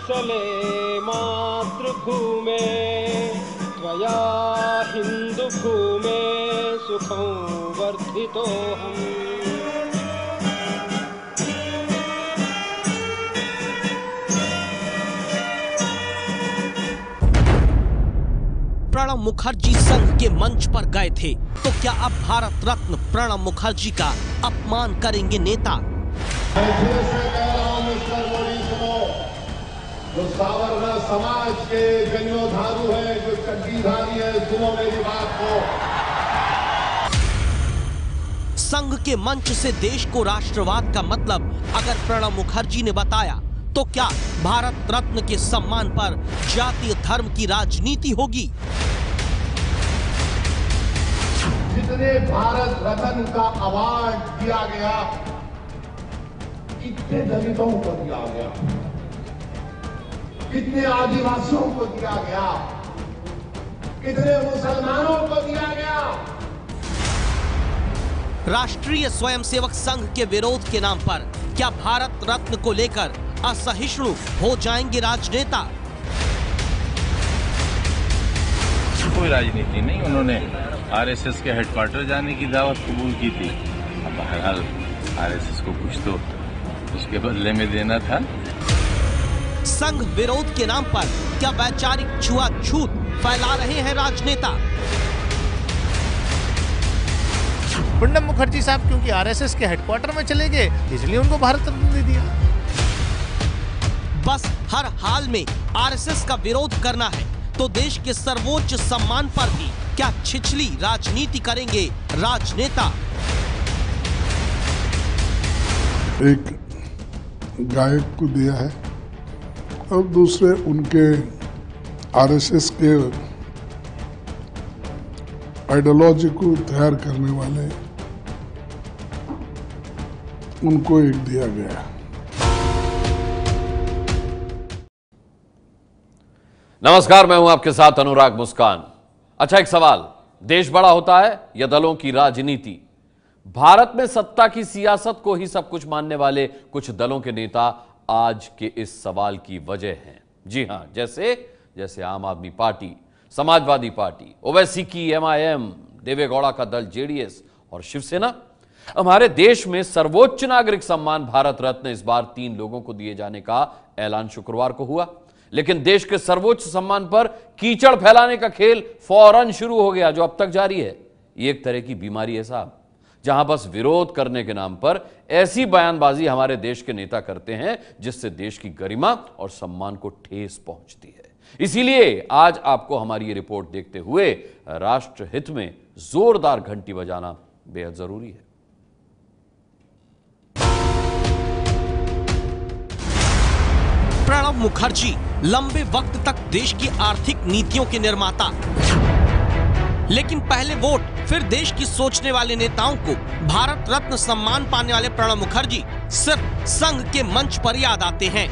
वत्सले मातृभूमे त्वया हिन्दुभूमे सुखं वर्धितोऽहम्। प्रणब मुखर्जी संघ के मंच पर गए थे, तो क्या अब भारत रत्न प्रणब मुखर्जी का अपमान करेंगे नेता? जो सावरकर समाज के जन्योधारू है, जो चड्डीधारी है, सुनो मेरी बात को। संघ के मंच से देश को राष्ट्रवाद का मतलब अगर प्रणब मुखर्जी ने बताया, तो क्या भारत रत्न के सम्मान पर जातीय धर्म की राजनीति होगी? जितने भारत रत्न का अवार्ड दिया गया, कितने दलितों को दिया गया, कितने आदिवासियों को दिया गया, कितने मुसलमानों को दिया गया। राष्ट्रीय स्वयंसेवक संघ के विरोध के नाम पर क्या भारत रत्न को लेकर असहिष्णु हो जाएंगे राजनेता? कोई राजनीति नहीं, उन्होंने आरएसएस के हेडक्वार्टर जाने की दावत कबूल की थी। अब बहरहाल आरएसएस को कुछ तो उसके बदले में देना था। संघ विरोध के नाम पर क्या वैचारिक छुआछूत फैला रहे हैं राजनेता? प्रणब मुखर्जी साहब क्योंकि आरएसएस के हेडक्वार्टर में चले गए, इसलिए उनको भारत रत्न दे दिया। बस हर हाल में आरएसएस का विरोध करना है तो देश के सर्वोच्च सम्मान पर भी क्या छिछली राजनीति करेंगे राजनेता? एक गायक को दिया है और दूसरे उनके आरएसएस के आइडियोलॉजी को तैयार करने वाले, उनको एक दिया गया है। नमस्कार, मैं हूं आपके साथ अनुराग मुस्कान। अच्छा, एक सवाल, देश बड़ा होता है या दलों की राजनीति? भारत में सत्ता की सियासत को ही सब कुछ मानने वाले कुछ दलों के नेता आज के इस सवाल की वजह हैं। जी हां, जैसे आम आदमी पार्टी, समाजवादी पार्टी, ओवैसी की एमआईएम, देवेगौड़ा का दल जेडीएस और शिवसेना। हमारे देश में सर्वोच्च नागरिक सम्मान भारत रत्न इस बार 3 लोगों को दिए जाने का ऐलान शुक्रवार को हुआ, लेकिन देश के सर्वोच्च सम्मान पर कीचड़ फैलाने का खेल फौरन शुरू हो गया, जो अब तक जारी है। ये एक तरह की बीमारी है साहब, जहां बस विरोध करने के नाम पर ऐसी बयानबाजी हमारे देश के नेता करते हैं जिससे देश की गरिमा और सम्मान को ठेस पहुंचती है। इसीलिए आज आपको हमारी ये रिपोर्ट देखते हुए राष्ट्र हित में जोरदार घंटी बजाना बेहद जरूरी है। प्रणब मुखर्जी लंबे वक्त तक देश की आर्थिक नीतियों के निर्माता, लेकिन पहले वोट फिर देश की सोचने वाले नेताओं को भारत रत्न सम्मान पाने वाले प्रणब मुखर्जी सिर्फ संघ के मंच पर याद आते हैं।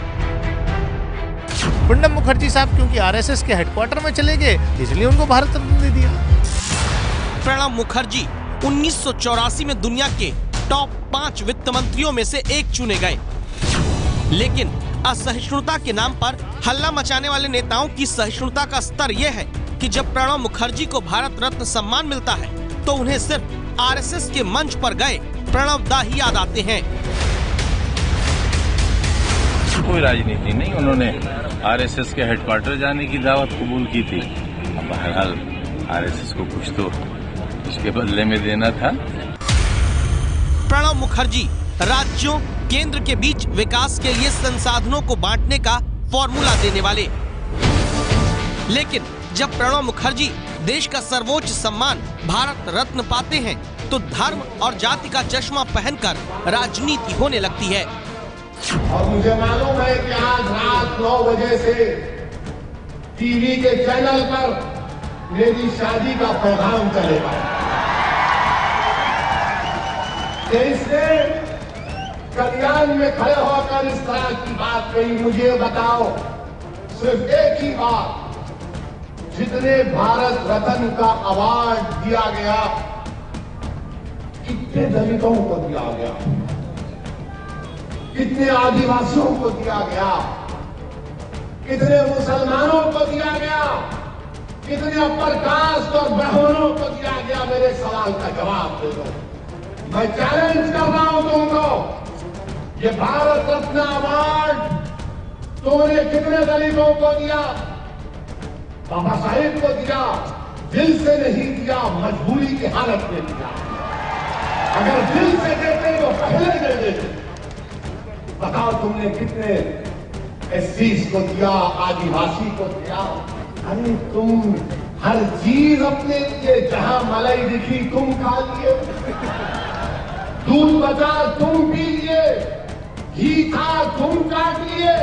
प्रणब मुखर्जी साहब क्योंकि आरएसएस के हेडक्वार्टर में चले गए, इसलिए उनको भारत रत्न दे दिया। प्रणब मुखर्जी 1984 में दुनिया के टॉप 5 वित्त मंत्रियों में से एक चुने गए, लेकिन असहिष्णुता के नाम पर हल्ला मचाने वाले नेताओं की सहिष्णुता का स्तर यह है कि जब प्रणब मुखर्जी को भारत रत्न सम्मान मिलता है तो उन्हें सिर्फ आरएसएस के मंच पर गए प्रणब दा ही याद आते हैं। कोई राजनीति नहीं, उन्होंने आरएसएस के हेडक्वार्टर जाने की दावत कबूल की थी। अब बहरहाल आरएसएस को कुछ तो उसके बदले में देना था। प्रणब मुखर्जी राज्यों केंद्र के बीच विकास के लिए संसाधनों को बांटने का फॉर्मूला देने वाले, लेकिन जब प्रणब मुखर्जी देश का सर्वोच्च सम्मान भारत रत्न पाते हैं तो धर्म और जाति का चश्मा पहनकर राजनीति होने लगती है। और मुझे मालूम है कि आज रात 9 बजे से टीवी के चैनल पर मेरी शादी का प्रोग्राम चलेगा। इसने कल्याण में खड़े होकर इस तरह की बात कही। मुझे बताओ सिर्फ एक ही बात, जितने भारत रत्न का अवार्ड दिया गया, कितने दलितों को दिया गया, कितने आदिवासियों को दिया गया, कितने मुसलमानों को दिया गया, कितने अपर कास्ट और ब्राह्मणों को दिया गया, मेरे सवाल का जवाब दे दो। मैं चैलेंज कर रहा हूं तुमको, ये भारत रत्न अवार्ड तुमने कितने दलितों को दिया? बाबा साहेब को दिया, दिल से नहीं दिया, मजबूरी की हालत में दिया। अगर दिल से देते तो पहले दे देते। बताओ तुमने कितने एससीज को दिया, आदिवासी को दिया? अरे तुम हर चीज अपने लिए, जहां मलाई दिखी तुम खा लिए, दूध बचा तुम पी लिए, घी था तुम काट लिए,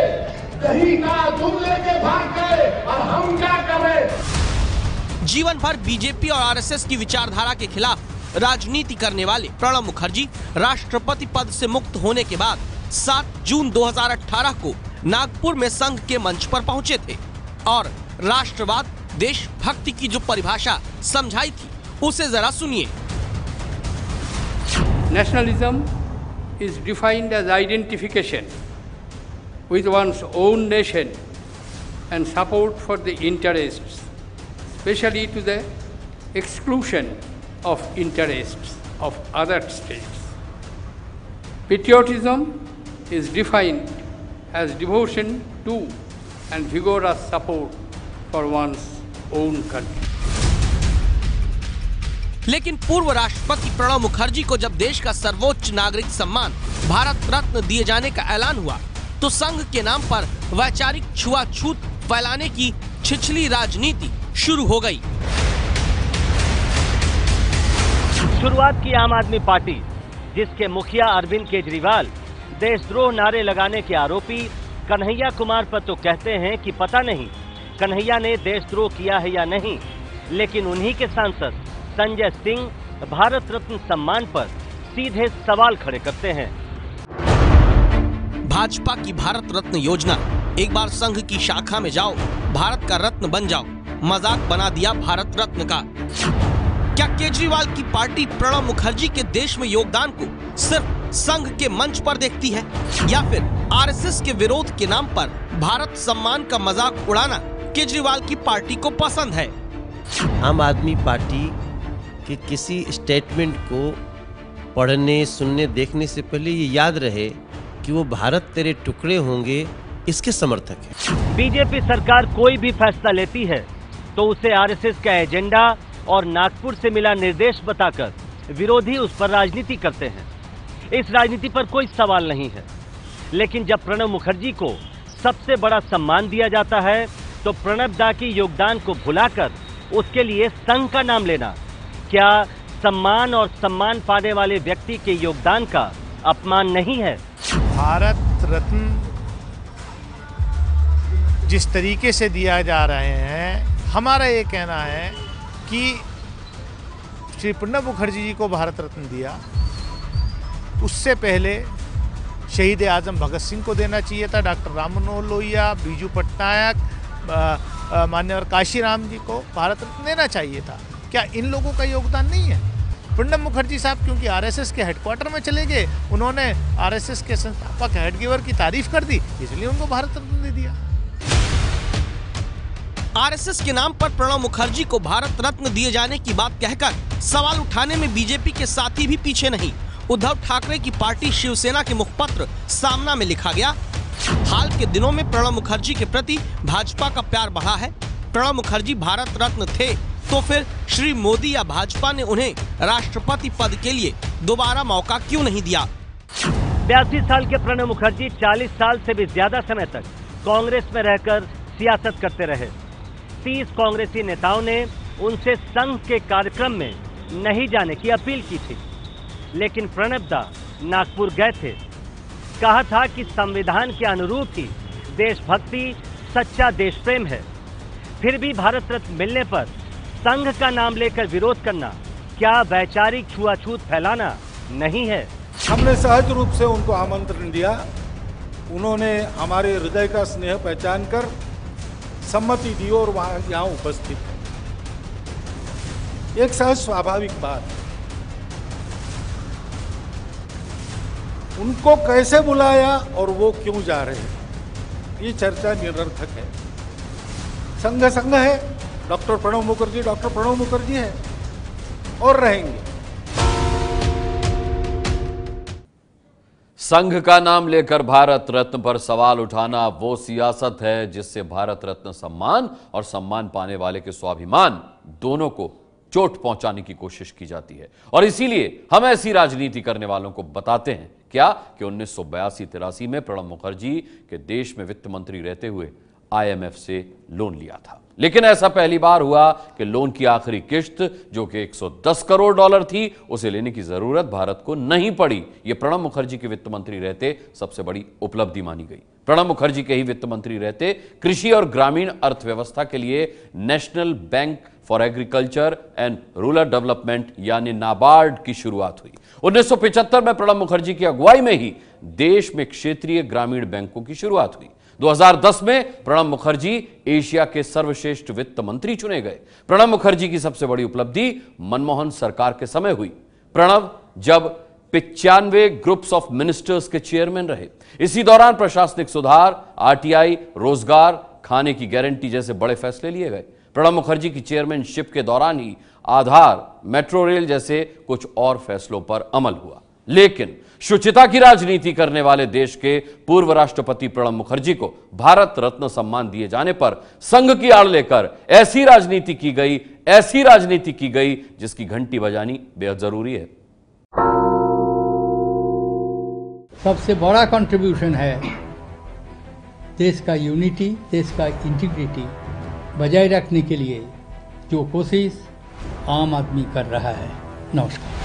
दही का तुम लेके भाग गए, और हम क्या करें? जीवन भर बीजेपी और आरएसएस की विचारधारा के खिलाफ राजनीति करने वाले प्रणब मुखर्जी राष्ट्रपति पद से मुक्त होने के बाद 7 जून 2018 को नागपुर में संघ के मंच पर पहुंचे थे और राष्ट्रवाद, देशभक्ति की जो परिभाषा समझाई थी उसे जरा सुनिए। Nationalism is defined as identification with one's own nation and support for the interests, especially to the exclusion of interests of other states. Patriotism is defined as devotion to and vigorous support for one's own country. लेकिन पूर्व राष्ट्रपति प्रणब मुखर्जी को जब देश का सर्वोच्च नागरिक सम्मान भारत रत्न दिए जाने का ऐलान हुआ तो संघ के नाम पर वैचारिक छुआछूत फैलाने की छिछली राजनीति शुरू हो गई। शुरुआत की आम आदमी पार्टी, जिसके मुखिया अरविंद केजरीवाल देशद्रोह नारे लगाने के आरोपी कन्हैया कुमार पर तो कहते हैं कि पता नहीं कन्हैया ने देशद्रोह किया है या नहीं, लेकिन उन्हीं के सांसद संजय सिंह भारत रत्न सम्मान पर सीधे सवाल खड़े करते हैं। भाजपा की भारत रत्न योजना, एक बार संघ की शाखा में जाओ, भारत का रत्न बन जाओ, मजाक बना दिया भारत रत्न का। क्या केजरीवाल की पार्टी प्रणब मुखर्जी के देश में योगदान को सिर्फ संघ के मंच पर देखती है या फिर आरएसएस के विरोध के नाम पर भारत सम्मान का मजाक उड़ाना केजरीवाल की पार्टी को पसंद है? आम आदमी पार्टी के किसी स्टेटमेंट को पढ़ने, सुनने, देखने से पहले ये याद रहे कि वो भारत तेरे टुकड़े होंगे, इसके समर्थक है। बीजेपी सरकार कोई भी फैसला लेती है तो उसे आरएसएस का एजेंडा और नागपुर से मिला निर्देश बताकर विरोधी उस पर राजनीति करते हैं। इस राजनीति पर कोई सवाल नहीं है, लेकिन जब प्रणब मुखर्जी को सबसे बड़ा सम्मान दिया जाता है तो प्रणब दा की योगदान को भुलाकर उसके लिए संघ का नाम लेना क्या सम्मान और सम्मान पाने वाले व्यक्ति के योगदान का अपमान नहीं है? भारत रत्न जिस तरीके से दिया जा रहे हैं, हमारा ये कहना है कि श्री प्रणब मुखर्जी जी को भारत रत्न दिया, उससे पहले शहीद आजम भगत सिंह को देना चाहिए था, डॉक्टर राम मनोहर लोहिया, बीजू पटनायक, मान्यवर काशीराम जी को भारत रत्न देना चाहिए था। क्या इन लोगों का योगदान नहीं है? प्रणब मुखर्जी साहब क्योंकि आरएसएस के हेडक्वार्टर में चले गए, उन्होंने आरएसएस के संस्थापक हेडगिवर की तारीफ कर दी, इसलिए उनको भारत रत्न दे दिया। आरएसएस के नाम पर प्रणब मुखर्जी को भारत रत्न दिए जाने की बात कहकर सवाल उठाने में बीजेपी के साथी भी पीछे नहीं। उद्धव ठाकरे की पार्टी शिवसेना के मुखपत्र सामना में लिखा गया, हाल के दिनों में प्रणब मुखर्जी के प्रति भाजपा का प्यार बढ़ा है। प्रणब मुखर्जी भारत रत्न थे तो फिर श्री मोदी या भाजपा ने उन्हें राष्ट्रपति पद के लिए दोबारा मौका क्यों नहीं दिया? 82 साल के प्रणब मुखर्जी 40 साल से भी ज्यादा समय तक कांग्रेस में रहकर सियासत करते रहे। 30 कांग्रेसी नेताओं ने उनसे संघ के कार्यक्रम में नहीं जाने की अपील की थी, लेकिन प्रणब दा नागपुर गए थे। कहा था कि संविधान के अनुरूप ही देशभक्ति, सच्चा देश प्रेम है। फिर भी भारत रत्न मिलने पर संघ का नाम लेकर विरोध करना क्या वैचारिक छुआछूत फैलाना नहीं है? हमने सहज रूप से उनको आमंत्रण दिया, उन्होंने हमारे हृदय का स्नेह पहचान कर सम्मति दी और वहां यहाँ उपस्थित है। एक सहज स्वाभाविक बात, उनको कैसे बुलाया और वो क्यों जा रहे हैं, ये चर्चा निरर्थक है। संघ संघ है, डॉक्टर प्रणब मुखर्जी है और रहेंगे। संघ का नाम लेकर भारत रत्न पर सवाल उठाना वो सियासत है जिससे भारत रत्न सम्मान और सम्मान पाने वाले के स्वाभिमान दोनों को चोट पहुंचाने की कोशिश की जाती है। और इसीलिए हम ऐसी राजनीति करने वालों को बताते हैं क्या कि 1982-83 में प्रणब मुखर्जी के देश में वित्त मंत्री रहते हुए IMF से लोन लिया था। लेकिन ऐसा पहली बार हुआ कि लोन की आखिरी किश्त जो कि $110 करोड़ थी, उसे लेने की जरूरत भारत को नहीं पड़ी। यह प्रणब मुखर्जी के वित्त मंत्री रहते सबसे बड़ी उपलब्धि मानी गई। प्रणब मुखर्जी के ही वित्त मंत्री रहते कृषि और ग्रामीण अर्थव्यवस्था के लिए national bank for agriculture and rural development यानी नाबार्ड की शुरुआत हुई। 1975 में प्रणब मुखर्जी की अगुवाई में ही देश में क्षेत्रीय ग्रामीण बैंकों की शुरुआत हुई। 2010 में प्रणब मुखर्जी एशिया के सर्वश्रेष्ठ वित्त मंत्री चुने गए। प्रणब मुखर्जी की सबसे बड़ी उपलब्धि मनमोहन सरकार के समय हुई। प्रणब जब 95 ग्रुप्स ऑफ मिनिस्टर्स के चेयरमैन रहे। इसी दौरान प्रशासनिक सुधार, RTI, रोजगार, खाने की गारंटी जैसे बड़े फैसले लिए गए। प्रणब मुखर्जी की चेयरमैनशिप के दौरान ही आधार, मेट्रो रेल जैसे कुछ और फैसलों पर अमल हुआ। लेकिन शुचिता की राजनीति करने वाले देश के पूर्व राष्ट्रपति प्रणब मुखर्जी को भारत रत्न सम्मान दिए जाने पर संघ की आड़ लेकर ऐसी राजनीति की गई जिसकी घंटी बजानी बेहद जरूरी है। सबसे बड़ा कंट्रीब्यूशन है देश का यूनिटी, देश का इंटीग्रिटी बजाय रखने के लिए जो कोशिश आम आदमी कर रहा है। नमस्कार।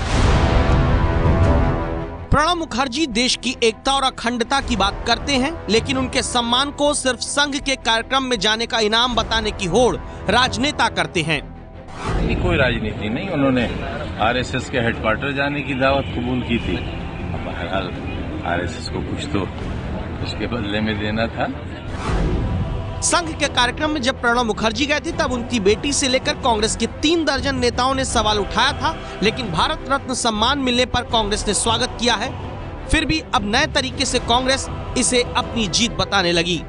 प्रणब मुखर्जी देश की एकता और अखंडता की बात करते हैं, लेकिन उनके सम्मान को सिर्फ संघ के कार्यक्रम में जाने का इनाम बताने की होड़ राजनेता करते हैं। कोई राजनीति नहीं, उन्होंने RSS के हेडक्वार्टर जाने की दावत कबूल की थी। बहरहाल RSS को कुछ तो उसके बदले में देना था। संघ के कार्यक्रम में जब प्रणब मुखर्जी गए थे तब उनकी बेटी से लेकर कांग्रेस के 3 दर्जन नेताओं ने सवाल उठाया था, लेकिन भारत रत्न सम्मान मिलने पर कांग्रेस ने स्वागत किया है। फिर भी अब नए तरीके से कांग्रेस इसे अपनी जीत बताने लगी।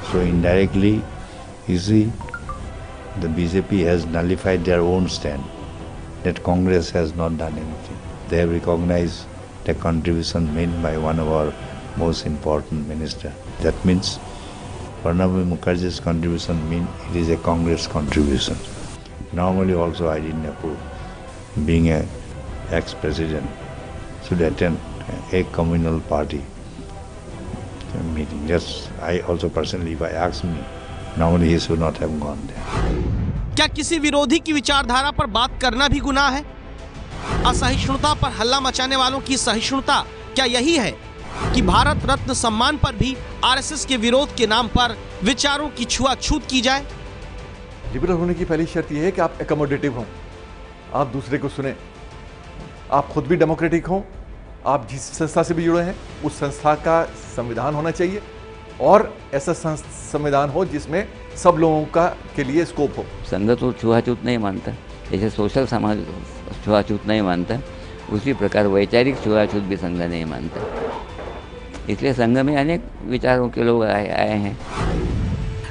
So indirectly, you see, the BJP has nullified their own stand that Congress has not done anything. They have recognized the contribution made by one of our most important minister. That means Pranab Mukherjee's contribution means it is a Congress contribution. Normally also I didn't approve. Being an ex-president should attend a communal party meeting. Just I also personally, if I ask me, normally he should not have gone there. क्या किसी विरोधी की विचारधारा पर बात करना भी गुनाह है? असहिष्णुता पर हल्ला मचाने वालों की सहिष्णुता क्या यही है कि भारत रत्न सम्मान पर भी RSS के विरोध के नाम पर विचारों की छुआछूत की जाए? लिबरल होने की पहली शर्त यह है कि आप एकोमोडेटिव हों, आप दूसरे को सुने, आप खुद भी डेमोक्रेटिक हों, आप जिस संस्था से भी जुड़े हैं उस संस्था का संविधान होना चाहिए और ऐसा संविधान हो जिसमें सब लोगों का के लिए स्कोप हो। संघ तो छुआछूत नहीं मानता, जैसे सोशल समाज छुआछूत नहीं मानता, उसी प्रकार वैचारिक छुआछूत भी संघ नहीं मानता। इसलिए संघ में अनेक विचारों के लोग आए हैं।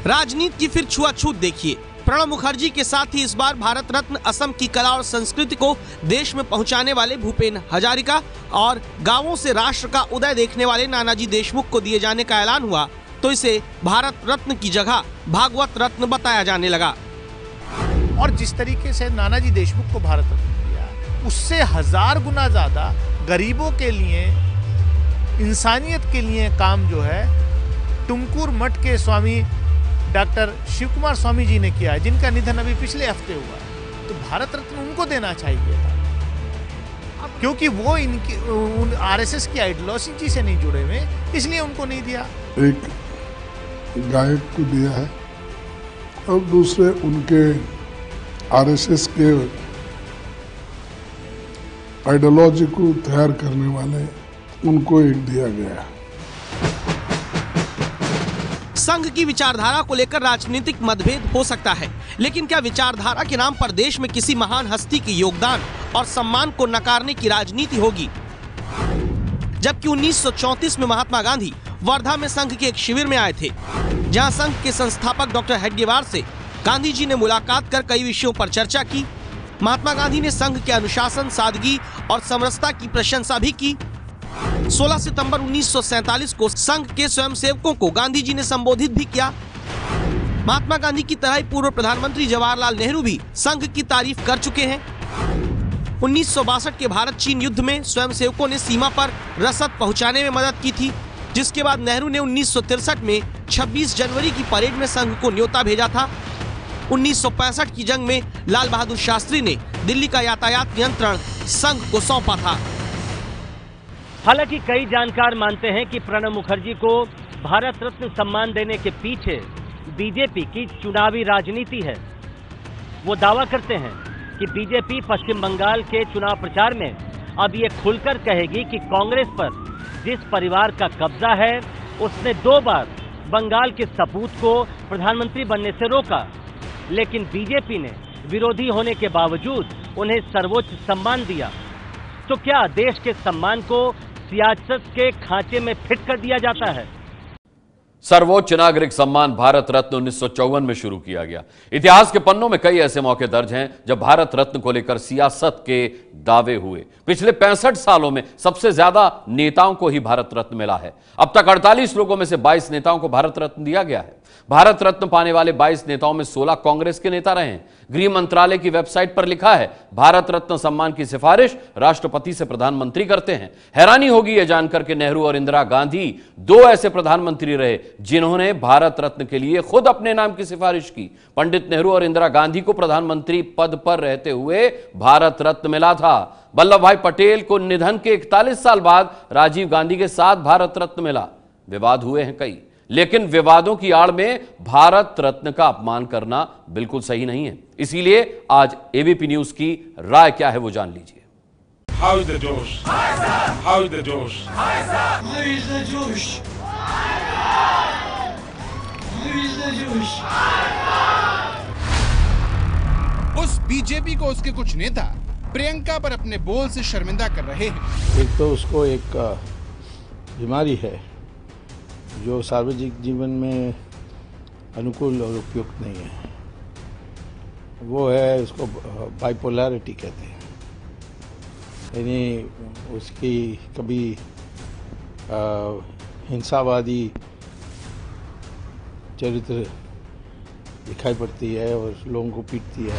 राजनीति की फिर छुआछूत देखिए। प्रणब मुखर्जी के साथ ही इस बार भारत रत्न असम की कला और संस्कृति को देश में पहुंचाने वाले भूपेन हजारिका और गांवों से राष्ट्र का उदय देखने वाले नानाजी देशमुख को दिए जाने का ऐलान हुआ तो इसे भारत रत्न की जगह भागवत रत्न बताया जाने लगा। और जिस तरीके से नानाजी देशमुख को भारत रत्न दिया, उससे 1000 गुना ज्यादा गरीबों के लिए, इंसानियत के लिए काम जो है टुमकुर मठ के स्वामी डॉक्टर शिव कुमार स्वामी जी ने किया है, जिनका निधन अभी पिछले हफ्ते हुआ। तो भारत रत्न उनको देना चाहिए था, क्योंकि वो इनकी RSS की आइडियोलॉजी से नहीं जुड़े हुए, इसलिए उनको नहीं दिया। एक गायक को दिया है और दूसरे उनके RSS के आइडियोलॉजी को तैयार करने वाले उनको एक दिया गया। संघ की विचारधारा को लेकर राजनीतिक मतभेद हो सकता है, लेकिन क्या विचारधारा के नाम पर देश में किसी महान हस्ती के योगदान और सम्मान को नकारने की राजनीति होगी? जबकि 1934 में महात्मा गांधी वर्धा में संघ के एक शिविर में आए थे, जहां संघ के संस्थापक डॉक्टर हेडगेवार से गांधी जी ने मुलाकात कर कई विषयों पर चर्चा की। महात्मा गांधी ने संघ के अनुशासन, सादगी और समरसता की प्रशंसा भी की। 16 सितंबर 1947 को संघ के स्वयंसेवकों को गांधी जी ने संबोधित भी किया। महात्मा गांधी की तरह ही पूर्व प्रधानमंत्री जवाहरलाल नेहरू भी संघ की तारीफ कर चुके हैं। 1962 के भारत चीन युद्ध में स्वयंसेवकों ने सीमा पर रसद पहुंचाने में मदद की थी, जिसके बाद नेहरू ने 1963 में 26 जनवरी की परेड में संघ को न्योता भेजा था। 1965 की जंग में लाल बहादुर शास्त्री ने दिल्ली का यातायात नियंत्रण संघ को सौंपा था। हालांकि कई जानकार मानते हैं कि प्रणब मुखर्जी को भारत रत्न सम्मान देने के पीछे बीजेपी की चुनावी राजनीति है। वो दावा करते हैं कि बीजेपी पश्चिम बंगाल के चुनाव प्रचार में अब ये खुलकर कहेगी कि कांग्रेस पर जिस परिवार का कब्जा है उसने 2 बार बंगाल के सपूत को प्रधानमंत्री बनने से रोका, लेकिन बीजेपी ने विरोधी होने के बावजूद उन्हें सर्वोच्च सम्मान दिया। तो क्या देश के सम्मान को सियासत के खांचे में फिट कर दिया जाता है? सर्वोच्च नागरिक सम्मान भारत रत्न 1954 में शुरू किया गया। इतिहास के पन्नों में कई ऐसे मौके दर्ज हैं जब भारत रत्न को लेकर सियासत के दावे हुए। पिछले 65 सालों में सबसे ज्यादा नेताओं को ही भारत रत्न मिला है। अब तक 48 लोगों में से 22 नेताओं को भारत रत्न दिया गया है। भारत रत्न पाने वाले 22 नेताओं में 16 कांग्रेस के नेता रहे हैं। गृह मंत्रालय की वेबसाइट पर लिखा है, भारत रत्न सम्मान की सिफारिश राष्ट्रपति से प्रधानमंत्री करते हैं। हैरानी होगी यह जानकर कि नेहरू और इंदिरा गांधी 2 ऐसे प्रधानमंत्री रहे जिन्होंने भारत रत्न के लिए खुद अपने नाम की सिफारिश की। पंडित नेहरू और इंदिरा गांधी को प्रधानमंत्री पद पर रहते हुए भारत रत्न मिला था। वल्लभ भाई पटेल को निधन के 41 साल बाद राजीव गांधी के साथ भारत रत्न मिला। विवाद हुए हैं कई, लेकिन विवादों की आड़ में भारत रत्न का अपमान करना बिल्कुल सही नहीं है। इसीलिए आज एबीपी न्यूज की राय क्या है वो जान लीजिए। How is the Josh? How is the Josh? Where is the Josh? Where is the Josh? उस बीजेपी को उसके कुछ नेता प्रियंका पर अपने बोल से शर्मिंदा कर रहे हैं। एक तो उसको एक बीमारी है जो सार्वजनिक जीवन में अनुकूल और उपयुक्त नहीं है। वो है, उसको बाइपोलैरिटी कहते हैं। यानी उसकी कभी हिंसावादी चरित्र दिखाई पड़ती है और लोगों को पीटती है।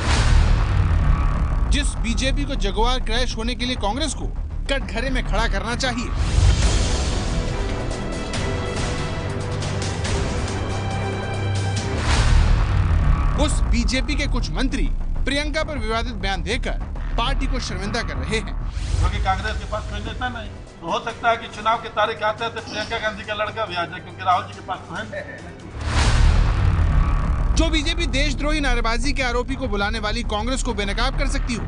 जिस बीजेपी को जगुआर क्रैश होने के लिए कांग्रेस को कटघरे में खड़ा करना चाहिए। उस बीजेपी के कुछ मंत्री प्रियंका पर विवादित बयान देकर पार्टी को शर्मिंदा कर रहे हैं। क्योंकि कांग्रेस के पास कोई नेता नहीं, तो हो सकता है कि चुनाव की तारीख आते थे प्रियंका गांधी का लड़का भी आ जाए, क्योंकि राहुल जी के पास तो है। जो बीजेपी देशद्रोही नारेबाजी के आरोपी को बुलाने वाली कांग्रेस को बेनकाब कर सकती हो,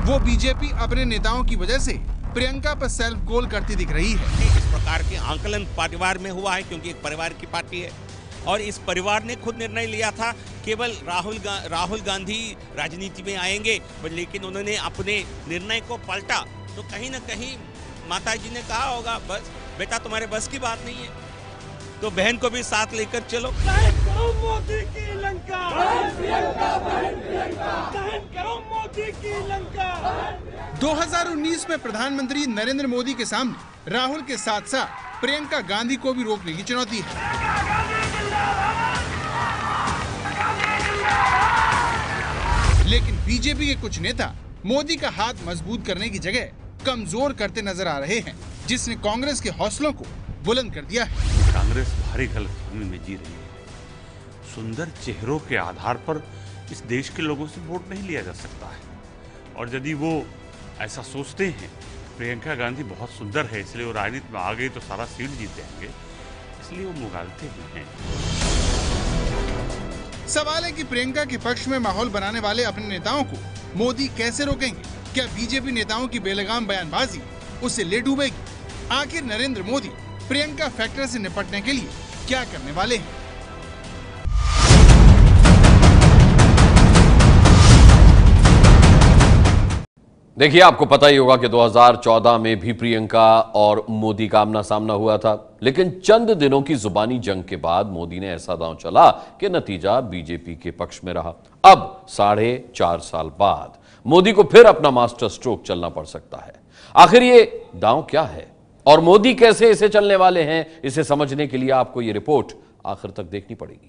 वो बीजेपी अपने नेताओं की वजह से प्रियंका पर सेल्फ गोल करती दिख रही है। इस प्रकार के आंकलन परिवार में हुआ है, क्योंकि एक परिवार की पार्टी है और इस परिवार ने खुद निर्णय लिया था केवल राहुल गांधी राजनीति में आएंगे, लेकिन उन्होंने अपने निर्णय को पलटा। तो कहीं ना कहीं माताजी ने कहा होगा, बस बेटा तुम्हारे बस की बात नहीं है, तो बहन को भी साथ लेकर चलो। मोदी की लंका, मोदी की लंका। 2019 में प्रधानमंत्री नरेंद्र मोदी के सामने राहुल के साथ साथ प्रियंका गांधी को भी रोकने की चुनौती है। लेकिन बीजेपी के कुछ नेता मोदी का हाथ मजबूत करने की जगह कमजोर करते नजर आ रहे हैं, जिसने कांग्रेस के हौसलों को बुलंद कर दिया है। कांग्रेस भारी गलतफहमी में जी रही है। सुंदर चेहरों के आधार पर इस देश के लोगों से वोट नहीं लिया जा सकता है, और यदि वो ऐसा सोचते हैं प्रियंका गांधी बहुत सुंदर है इसलिए वो राजनीति में आ गई तो सारा सीट जीत जाएंगे, इसलिए वो मुगालते भी हैं। सवाल है कि प्रियंका के पक्ष में माहौल बनाने वाले अपने नेताओं को मोदी कैसे रोकेंगे? क्या बीजेपी नेताओं की बेलगाम बयानबाजी उसे ले डूबेगी? आखिर नरेंद्र मोदी प्रियंका फैक्टर से निपटने के लिए क्या करने वाले हैं? देखिए, आपको पता ही होगा कि 2014 में भी प्रियंका और मोदी का आमना सामना हुआ था, लेकिन चंद दिनों की जुबानी जंग के बाद मोदी ने ऐसा दांव चला कि नतीजा बीजेपी के पक्ष में रहा। अब 4.5 साल बाद मोदी को फिर अपना मास्टर स्ट्रोक चलना पड़ सकता है। आखिर ये दांव क्या है और मोदी कैसे इसे चलने वाले हैं, इसे समझने के लिए आपको ये रिपोर्ट आखिर तक देखनी पड़ेगी।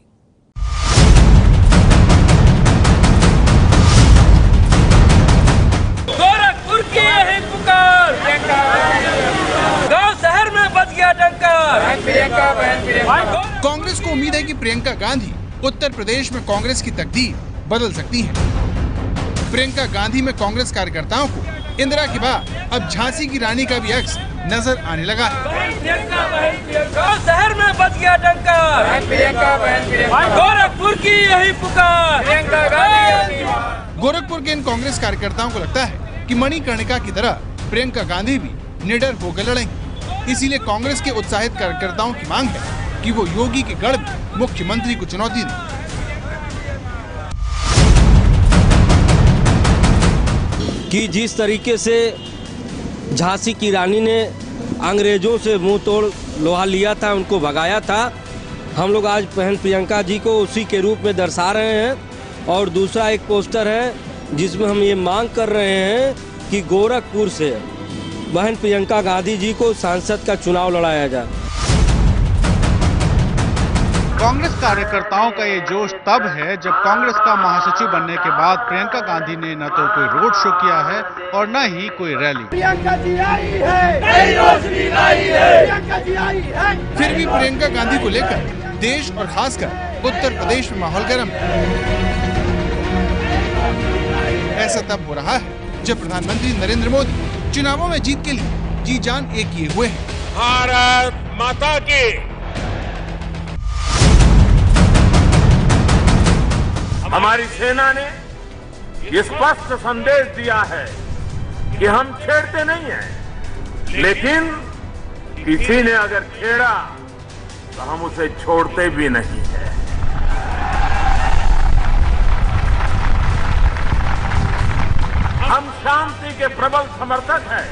गोरखपुर की यही पुकार, गांव शहर में बज गया डंका। कांग्रेस को उम्मीद है कि प्रियंका गांधी उत्तर प्रदेश में कांग्रेस की तकदीर बदल सकती है। प्रियंका गांधी में कांग्रेस कार्यकर्ताओं को इंदिरा के बाद अब झांसी की रानी का भी अक्स नजर आने लगा है। गांव शहर में बज गया डंका, गोरखपुर की यही पुकार। गोरखपुर के इन कांग्रेस कार्यकर्ताओं को लगता है कि मणिकर्णिका की तरह प्रियंका गांधी भी निडर होकर लड़ेंगी। इसीलिए कांग्रेस के उत्साहित कार्यकर्ताओं की मांग है कि वो योगी के गढ़ में मुख्यमंत्री को चुनौती दें। कि जिस तरीके से झांसी की रानी ने अंग्रेजों से मुंह तोड़ लोहा लिया था, उनको भगाया था, हम लोग आज बहन प्रियंका जी को उसी के रूप में दर्शा रहे हैं। और दूसरा एक पोस्टर है जिसमें हम ये मांग कर रहे हैं कि गोरखपुर से बहन प्रियंका गांधी जी को सांसद का चुनाव लड़ाया जाए। कांग्रेस कार्यकर्ताओं का ये जोश तब है जब कांग्रेस का महासचिव बनने के बाद प्रियंका गांधी ने न तो कोई रोड शो किया है और न ही कोई रैली। प्रियंका जी आई है, नई रोशनी लाई है, प्रियंका जी आई है। फिर भी प्रियंका गांधी को लेकर देश और खासकर उत्तर प्रदेश में माहौल गर्म है। ऐसा तब हो रहा है जब प्रधानमंत्री नरेंद्र मोदी चुनावों में जीत के लिए जी जान एक किए हुए हैं। भारत माता की। हमारी सेना ने ये स्पष्ट संदेश दिया है कि हम छेड़ते नहीं हैं, लेकिन किसी ने अगर छेड़ा तो हम उसे छोड़ते भी नहीं है। हम शांति के प्रबल समर्थक हैं,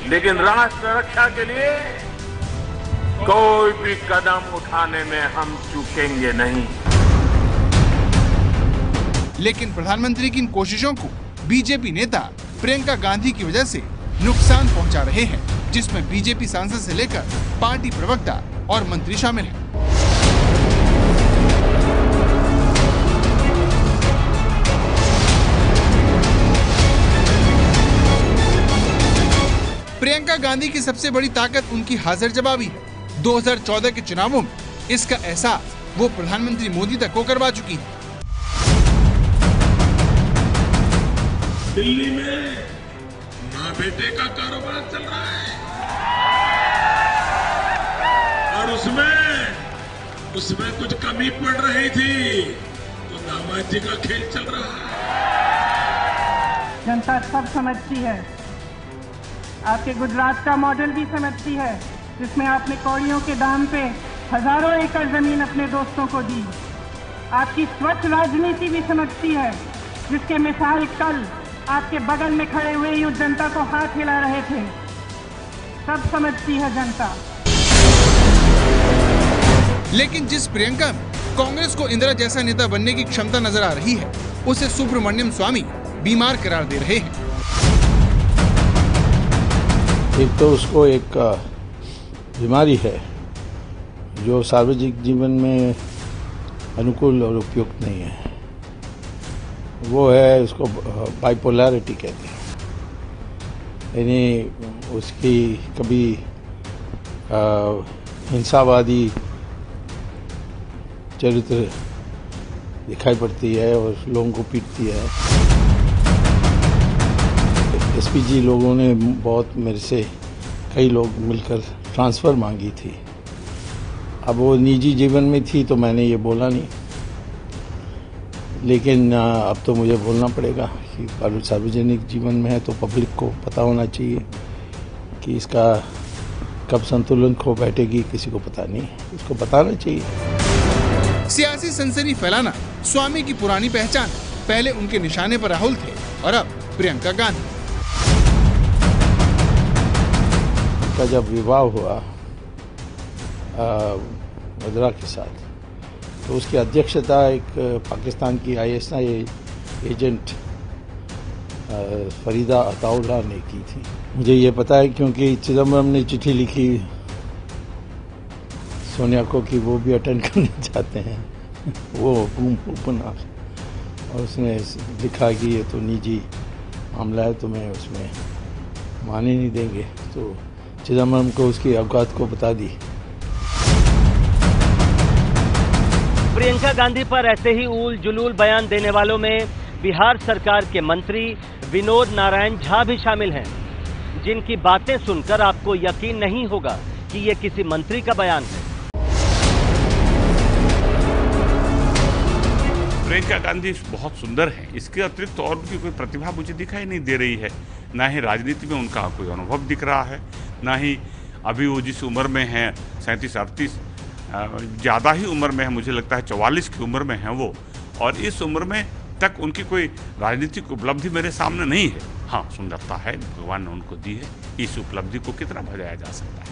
लेकिन राष्ट्र रक्षा के लिए कोई भी कदम उठाने में हम चूकेंगे नहीं। लेकिन प्रधानमंत्री की इन कोशिशों को बीजेपी नेता प्रियंका गांधी की वजह से नुकसान पहुंचा रहे हैं, जिसमें बीजेपी सांसद से लेकर पार्टी प्रवक्ता और मंत्री शामिल हैं। प्रियंका गांधी की सबसे बड़ी ताकत उनकी हाजिर जवाबी है। 2014 के चुनावों में इसका एहसास वो प्रधानमंत्री मोदी तक को करवा चुकी है। दिल्ली में माँ बेटे का कारोबार चल रहा है और उसमें कुछ कमी पड़ रही थी तो दामाद जी का खेल चल रहा है। जनता सब समझती है, आपके गुजरात का मॉडल भी समझती है, जिसमें आपने कौड़ियों के दाम पे हजारों एकड़ जमीन अपने दोस्तों को दी। आपकी स्वच्छ राजनीति भी समझती है, जिसके मिसाल कल आपके बगल में खड़े हुए युद्ध जनता को हाथ हिला रहे थे। सब समझती है जनता। लेकिन जिस प्रियंका में कांग्रेस को इंदिरा जैसा नेता बनने की क्षमता नजर आ रही है, उसे सुब्रमण्यम स्वामी बीमार करार दे रहे हैं। एक तो उसको एक बीमारी है जो सार्वजनिक जीवन में अनुकूल और उपयुक्त नहीं है। वो है, उसको बाइपोलैरिटी कहते हैं। यानी उसकी कभी हिंसावादी चरित्र दिखाई पड़ती है और लोगों को पीटती है। एसपीजी लोगों ने बहुत मेरे से कई लोग मिलकर ट्रांसफ़र मांगी थी। अब वो निजी जीवन में थी तो मैंने ये बोला नहीं, लेकिन अब तो मुझे बोलना पड़ेगा कि सार्वजनिक जीवन में है तो पब्लिक को पता होना चाहिए कि इसका कब संतुलन खो बैठेगी, किसी को पता नहीं, इसको बताना चाहिए। सियासी सनसनी फैलाना स्वामी की पुरानी पहचान। पहले उनके निशाने पर राहुल थे और अब प्रियंका गांधी। का जब विवाह हुआ वद्रा के साथ, तो उसकी अध्यक्षता एक पाकिस्तान की ISI एजेंट फरीदा अताउल्ला ने की थी। मुझे ये पता है क्योंकि चिदम्बरम ने चिट्ठी लिखी सोनिया को कि वो भी अटेंड करने चाहते हैं वो उपन्यास, और उसने लिखा कि ये तो निजी मामला है, तो मैं उसमें माने नहीं देंगे, तो चिदम्बरम को उसकी औकात को बता दी। प्रियंका गांधी पर ऐसे ही ऊल जुलूल बयान देने वालों में बिहार सरकार के मंत्री विनोद नारायण झा भी शामिल हैं, जिनकी बातें सुनकर आपको यकीन नहीं होगा कि ये किसी मंत्री का बयान है। प्रियंका गांधी बहुत सुंदर है, इसके अतिरिक्त और उनकी कोई प्रतिभा मुझे दिखाई नहीं दे रही है। ना ही राजनीति में उनका कोई अनुभव दिख रहा है, ना ही अभी वो जिस उम्र में है 37-38 ज़्यादा ही उम्र में है, मुझे लगता है 44 की उम्र में है वो, और इस उम्र में तक उनकी कोई राजनीतिक उपलब्धि मेरे सामने नहीं है। हाँ, सुंदरता है, भगवान ने उनको दी है, इस उपलब्धि को कितना बढ़ाया जा सकता है।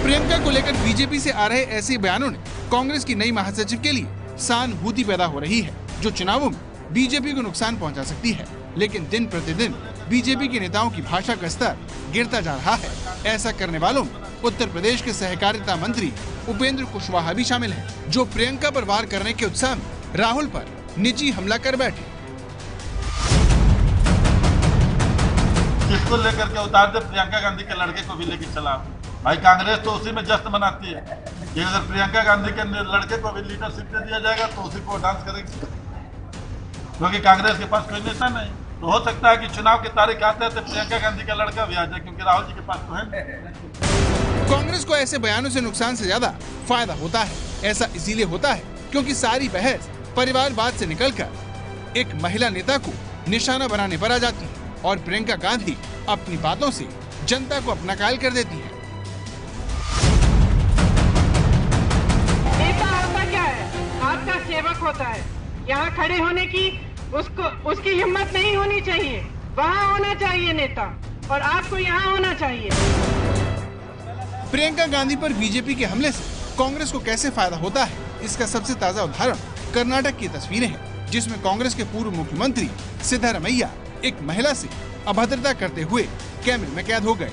प्रियंका को लेकर बीजेपी से आ रहे ऐसे बयानों ने कांग्रेस की नई महासचिव के लिए सहानुभूति पैदा हो रही है, जो चुनावों में बीजेपी को नुकसान पहुंचा सकती है। लेकिन दिन प्रतिदिन बीजेपी के नेताओं की भाषा का स्तर गिरता जा रहा है। ऐसा करने वालों में उत्तर प्रदेश के सहकारिता मंत्री उपेंद्र कुशवाहा भी शामिल हैं, जो प्रियंका पर वार करने के उत्साह में राहुल पर निजी हमला कर बैठे। किसको लेकर के उतार दे, प्रियंका गांधी के लड़के को भी लेकर चला भाई। कांग्रेस तो उसी में जश्न मनाती है कि अगर प्रियंका गांधी के लड़के को भी लीडरशिप दे दिया जाएगा तो उसी को डांस करेगी, क्योंकि कांग्रेस के पास कोई नेता नहीं। तो हो सकता है कि चुनाव की तारीख आते हैं तो प्रियंका गांधी का लड़का भी आ जाए, क्योंकि राहुल जी के पास तो है। कांग्रेस को ऐसे बयानों से नुकसान से ज्यादा फायदा होता है। ऐसा इसीलिए होता है क्योंकि सारी बहस परिवारवाद से निकलकर एक महिला नेता को निशाना बनाने पर आ जाती है, और प्रियंका गांधी अपनी बातों से जनता को अपना कायल कर देती है। नेता होता क्या है? आपका सेवक होता है। यहाँ खड़े होने की उसकी हिम्मत नहीं होनी चाहिए। वहाँ होना चाहिए नेता, और आपको यहाँ होना चाहिए। प्रियंका गांधी पर बीजेपी के हमले से कांग्रेस को कैसे फायदा होता है, इसका सबसे ताजा उदाहरण कर्नाटक की तस्वीरें हैं, जिसमें कांग्रेस के पूर्व मुख्यमंत्री सिद्धारमैया एक महिला से अभद्रता करते हुए कैमरे में कैद हो गए।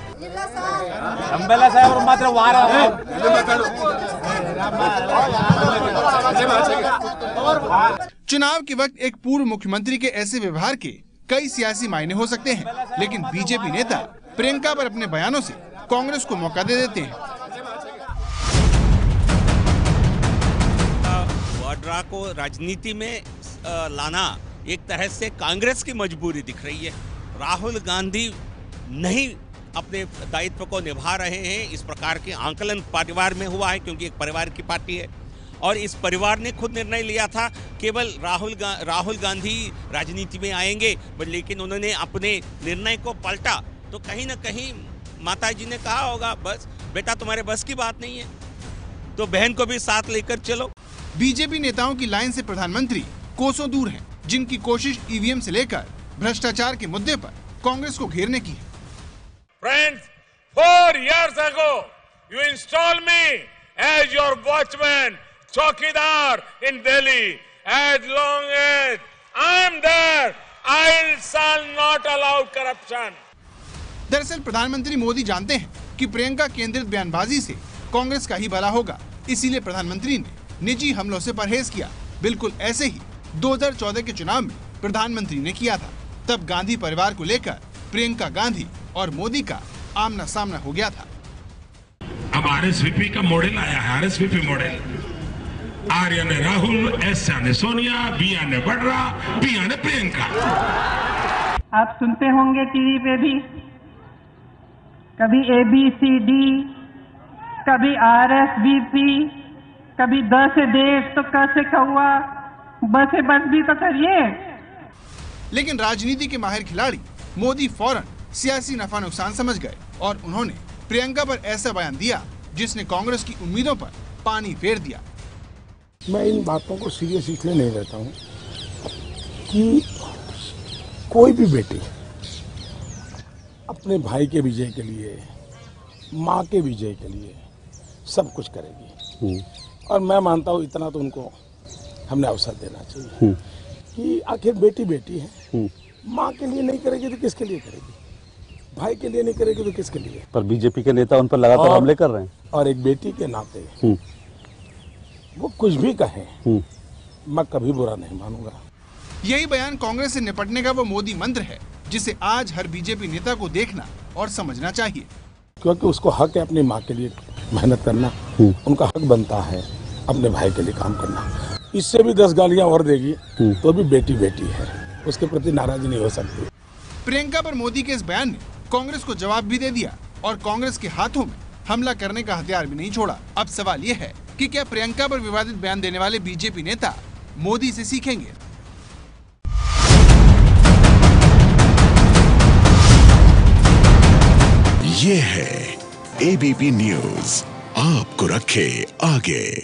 चुनाव के वक्त एक पूर्व मुख्यमंत्री के ऐसे व्यवहार के कई सियासी मायने हो सकते हैं, लेकिन बीजेपी नेता प्रियंका पर अपने बयानों से कांग्रेस को मौका दे देते हैं। वाड्रा को राजनीति में लाना एक तरह से कांग्रेस की मजबूरी दिख रही है। राहुल गांधी नहीं अपने दायित्व को निभा रहे हैं। इस प्रकार के आंकलन परिवार में हुआ है, क्योंकि एक परिवार की पार्टी है, और इस परिवार ने खुद निर्णय लिया था केवल राहुल गांधी राजनीति में आएंगे, लेकिन उन्होंने अपने निर्णय को पलटा। तो कहीं ना कहीं माता जी ने कहा होगा, बस बेटा तुम्हारे बस की बात नहीं है, तो बहन को भी साथ लेकर चलो। बीजेपी नेताओं की लाइन से प्रधानमंत्री कोसों दूर हैं, जिनकी कोशिश ईवीएम से लेकर भ्रष्टाचार के मुद्दे पर कांग्रेस को घेरने की है। Friends, 4 years ago, you installed me as your watchman, chowkidar in Delhi. As long as I am there, I shall not allow corruption. दरअसल प्रधानमंत्री मोदी जानते हैं कि प्रियंका केंद्रित बयानबाजी से कांग्रेस का ही भला होगा, इसीलिए प्रधानमंत्री ने निजी हमलों से परहेज किया। बिल्कुल ऐसे ही 2014 के चुनाव में प्रधानमंत्री ने किया था। तब गांधी परिवार को लेकर प्रियंका गांधी और मोदी का आमना सामना हो गया था। अब आरएसवीपी का मॉडल आया है, आरएसवीपी मॉडल। आर यानी राहुल, एस यानी सोनिया, बी यानी वड्रा, पी यानी प्रियंका। आप सुनते होंगे टीवी पे भी, कभी ABCD, कभी RSVP, कभी द से देश तो क से कौवा, ब से बस भी तो करिए। लेकिन राजनीति के माहिर खिलाड़ी मोदी फौरन सियासी नफा नुकसान समझ गए, और उन्होंने प्रियंका पर ऐसा बयान दिया जिसने कांग्रेस की उम्मीदों पर पानी फेर दिया। मैं इन बातों को सीरियस इसलिए नहीं लेता हूँ कि कोई भी बेटी अपने भाई के विजय के लिए, माँ के विजय के लिए सब कुछ करेगी। और मैं मानता हूँ इतना तो उनको हमने अवसर देना चाहिए कि आखिर बेटी बेटी है, माँ के लिए नहीं करेगी तो किसके लिए करेगी, भाई के लिए नहीं करेगी तो किसके लिए। पर बीजेपी के नेता उन पर लगातार हमले कर रहे हैं। और एक बेटी के नाते वो कुछ भी कहें, मैं कभी बुरा नहीं मानूंगा। यही बयान कांग्रेस से निपटने का वो मोदी मंत्र है जिसे आज हर बीजेपी नेता को देखना और समझना चाहिए, क्योंकि उसको हक है अपनी माँ के लिए मेहनत करना, उनका हक बनता है अपने भाई के लिए काम करना। इससे भी 10 गालियां और देगी तो भी बेटी बेटी है, उसके प्रति नाराज नहीं हो सकती। प्रियंका पर मोदी के इस बयान ने कांग्रेस को जवाब भी दे दिया और कांग्रेस के हाथों में हमला करने का हथियार भी नहीं छोड़ा। अब सवाल ये है कि क्या प्रियंका पर विवादित बयान देने वाले बीजेपी नेता मोदी से सीखेंगे? ये है एबीपी न्यूज़, आपको रखे आगे।